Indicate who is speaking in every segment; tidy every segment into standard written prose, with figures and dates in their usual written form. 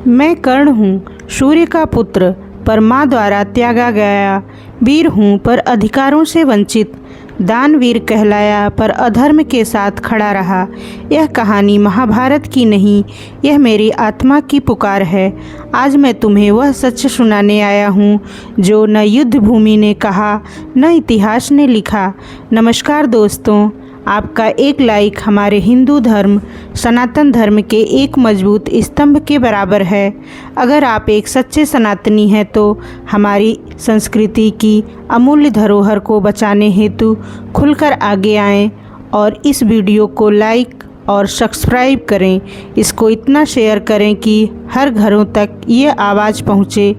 Speaker 1: मैं कर्ण हूँ, सूर्य का पुत्र, पर माँ द्वारा त्यागा गया। वीर हूँ पर अधिकारों से वंचित, दानवीर कहलाया पर अधर्म के साथ खड़ा रहा। यह कहानी महाभारत की नहीं, यह मेरी आत्मा की पुकार है। आज मैं तुम्हें वह सच सुनाने आया हूँ जो न युद्ध भूमि ने कहा, न इतिहास ने लिखा। नमस्कार दोस्तों, आपका एक लाइक हमारे हिंदू धर्म सनातन धर्म के एक मजबूत स्तंभ के बराबर है। अगर आप एक सच्चे सनातनी हैं तो हमारी संस्कृति की अमूल्य धरोहर को बचाने हेतु खुलकर आगे आएं और इस वीडियो को लाइक और सब्सक्राइब करें। इसको इतना शेयर करें कि हर घरों तक ये आवाज़ पहुँचे।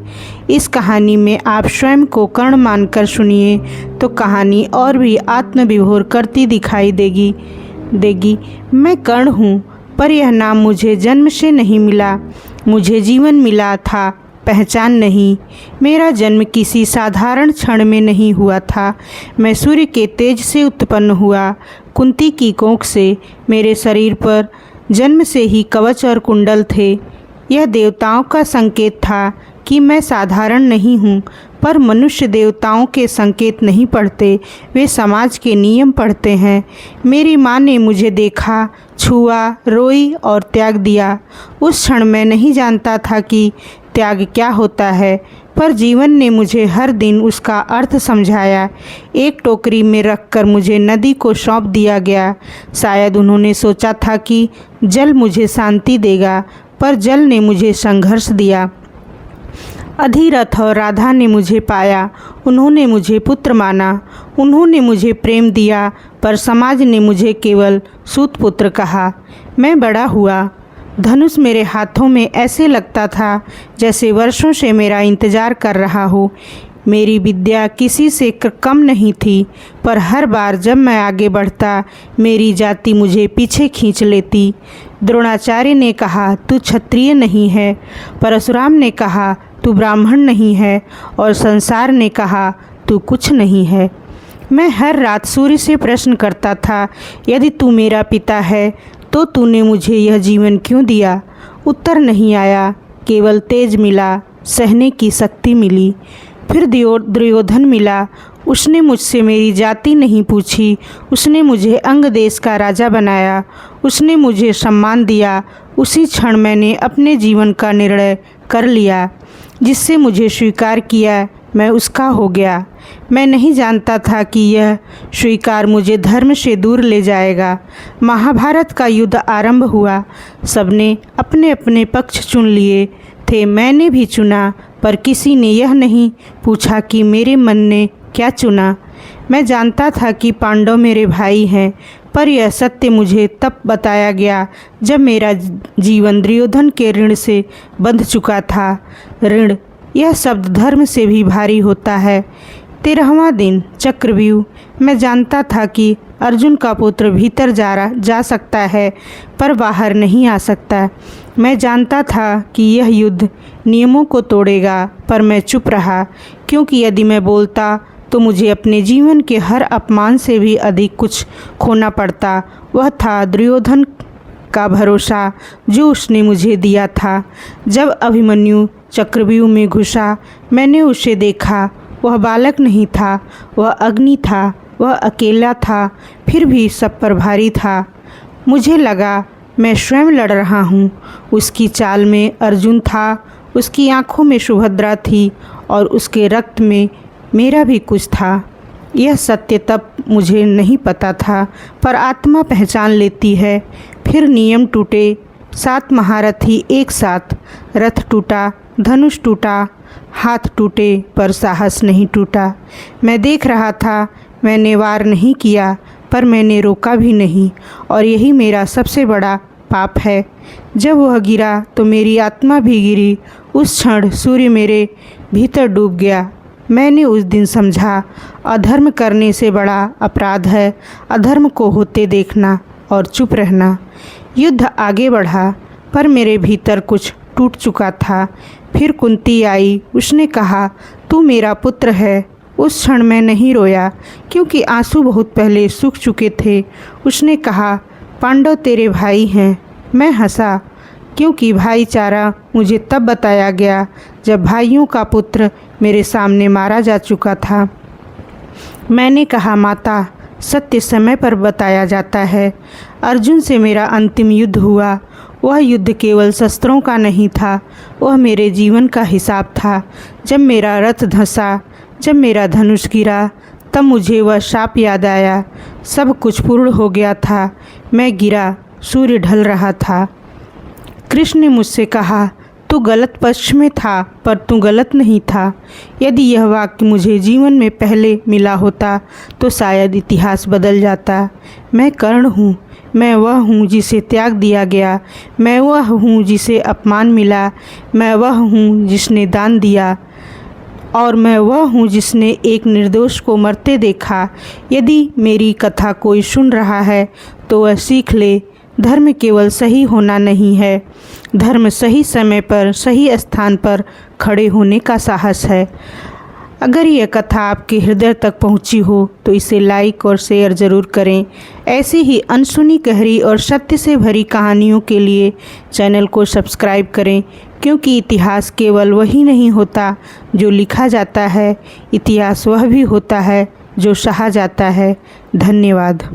Speaker 1: इस कहानी में आप स्वयं को कर्ण मानकर सुनिए तो कहानी और भी आत्मविभोर करती दिखाई देगी। मैं कर्ण हूँ, पर यह नाम मुझे जन्म से नहीं मिला। मुझे जीवन मिला था, पहचान नहीं। मेरा जन्म किसी साधारण क्षण में नहीं हुआ था। मैं सूर्य के तेज से उत्पन्न हुआ, कुंती की कोख से। मेरे शरीर पर जन्म से ही कवच और कुंडल थे। यह देवताओं का संकेत था कि मैं साधारण नहीं हूँ। पर मनुष्य देवताओं के संकेत नहीं पढ़ते, वे समाज के नियम पढ़ते हैं। मेरी माँ ने मुझे देखा, छुआ, रोई और त्याग दिया। उस क्षण मैं नहीं जानता था कि त्याग क्या होता है, पर जीवन ने मुझे हर दिन उसका अर्थ समझाया। एक टोकरी में रखकर मुझे नदी को सौंप दिया गया। शायद उन्होंने सोचा था कि जल मुझे शांति देगा, पर जल ने मुझे संघर्ष दिया। अधिरथ और राधा ने मुझे पाया, उन्होंने मुझे पुत्र माना, उन्होंने मुझे प्रेम दिया, पर समाज ने मुझे केवल सूत पुत्र कहा। मैं बड़ा हुआ, धनुष मेरे हाथों में ऐसे लगता था जैसे वर्षों से मेरा इंतज़ार कर रहा हो। मेरी विद्या किसी से कम नहीं थी, पर हर बार जब मैं आगे बढ़ता मेरी जाति मुझे पीछे खींच लेती। द्रोणाचार्य ने कहा तू क्षत्रिय नहीं है, परशुराम ने कहा तू ब्राह्मण नहीं है, और संसार ने कहा तू कुछ नहीं है। मैं हर रात सूर्य से प्रश्न करता था, यदि तू मेरा पिता है तो तूने मुझे यह जीवन क्यों दिया? उत्तर नहीं आया, केवल तेज मिला, सहने की शक्ति मिली। फिर दुर्योधन मिला, उसने मुझसे मेरी जाति नहीं पूछी, उसने मुझे अंग देश का राजा बनाया, उसने मुझे सम्मान दिया। उसी क्षण मैंने अपने जीवन का निर्णय कर लिया। जिससे मुझे स्वीकार किया मैं उसका हो गया। मैं नहीं जानता था कि यह स्वीकार मुझे धर्म से दूर ले जाएगा। महाभारत का युद्ध आरंभ हुआ। सबने अपने अपने पक्ष चुन लिए थे, मैंने भी चुना, पर किसी ने यह नहीं पूछा कि मेरे मन ने क्या चुना। मैं जानता था कि पांडव मेरे भाई हैं, पर यह सत्य मुझे तब बताया गया जब मेरा जीवन दुर्योधन के ऋण से बंध चुका था। ऋण, यह शब्द धर्म से भी भारी होता है। 13वां दिन, चक्रव्यूह। मैं जानता था कि अर्जुन का पुत्र भीतर जा सकता है, पर बाहर नहीं आ सकता। मैं जानता था कि यह युद्ध नियमों को तोड़ेगा, पर मैं चुप रहा, क्योंकि यदि मैं बोलता तो मुझे अपने जीवन के हर अपमान से भी अधिक कुछ खोना पड़ता। वह था दुर्योधन का भरोसा जो उसने मुझे दिया था। जब अभिमन्यु चक्रव्यूह में घुसा, मैंने उसे देखा। वह बालक नहीं था, वह अग्नि था, वह अकेला था, फिर भी सब पर भारी था। मुझे लगा मैं स्वयं लड़ रहा हूँ। उसकी चाल में अर्जुन था, उसकी आँखों में सुभद्रा थी, और उसके रक्त में मेरा भी कुछ था। यह सत्य तब मुझे नहीं पता था, पर आत्मा पहचान लेती है। फिर नियम टूटे, 7 महारथी एक साथ। रथ टूटा, धनुष टूटा, हाथ टूटे, पर साहस नहीं टूटा। मैं देख रहा था, मैंने वार नहीं किया, पर मैंने रोका भी नहीं, और यही मेरा सबसे बड़ा पाप है। जब वह गिरा तो मेरी आत्मा भी गिरी। उस क्षण सूर्य मेरे भीतर डूब गया। मैंने उस दिन समझा, अधर्म करने से बड़ा अपराध है अधर्म को होते देखना और चुप रहना। युद्ध आगे बढ़ा, पर मेरे भीतर कुछ टूट चुका था। फिर कुंती आई, उसने कहा तू मेरा पुत्र है। उस क्षण मैं नहीं रोया, क्योंकि आंसू बहुत पहले सूख चुके थे। उसने कहा पांडव तेरे भाई हैं। मैं हंसा, क्योंकि भाईचारा मुझे तब बताया गया जब भाइयों का पुत्र मेरे सामने मारा जा चुका था। मैंने कहा, माता, सत्य समय पर बताया जाता है। अर्जुन से मेरा अंतिम युद्ध हुआ। वह युद्ध केवल शस्त्रों का नहीं था, वह मेरे जीवन का हिसाब था। जब मेरा रथ धंसा, जब मेरा धनुष गिरा, तब मुझे वह शाप याद आया। सब कुछ पूर्ण हो गया था। मैं गिरा, सूर्य ढल रहा था। कृष्ण ने मुझसे कहा, तू गलत पक्ष में था, पर तू गलत नहीं था। यदि यह वाक्य मुझे जीवन में पहले मिला होता तो शायद इतिहास बदल जाता। मैं कर्ण हूँ, मैं वह हूँ जिसे त्याग दिया गया, मैं वह हूँ जिसे अपमान मिला, मैं वह हूँ जिसने दान दिया, और मैं वह हूँ जिसने एक निर्दोष को मरते देखा। यदि मेरी कथा कोई सुन रहा है तो वह सीख ले, धर्म केवल सही होना नहीं है, धर्म सही समय पर सही स्थान पर खड़े होने का साहस है। अगर यह कथा आपके हृदय तक पहुंची हो तो इसे लाइक और शेयर ज़रूर करें। ऐसी ही अनसुनी, गहरी और सत्य से भरी कहानियों के लिए चैनल को सब्सक्राइब करें, क्योंकि इतिहास केवल वही नहीं होता जो लिखा जाता है, इतिहास वह भी होता है जो सहा जाता है। धन्यवाद।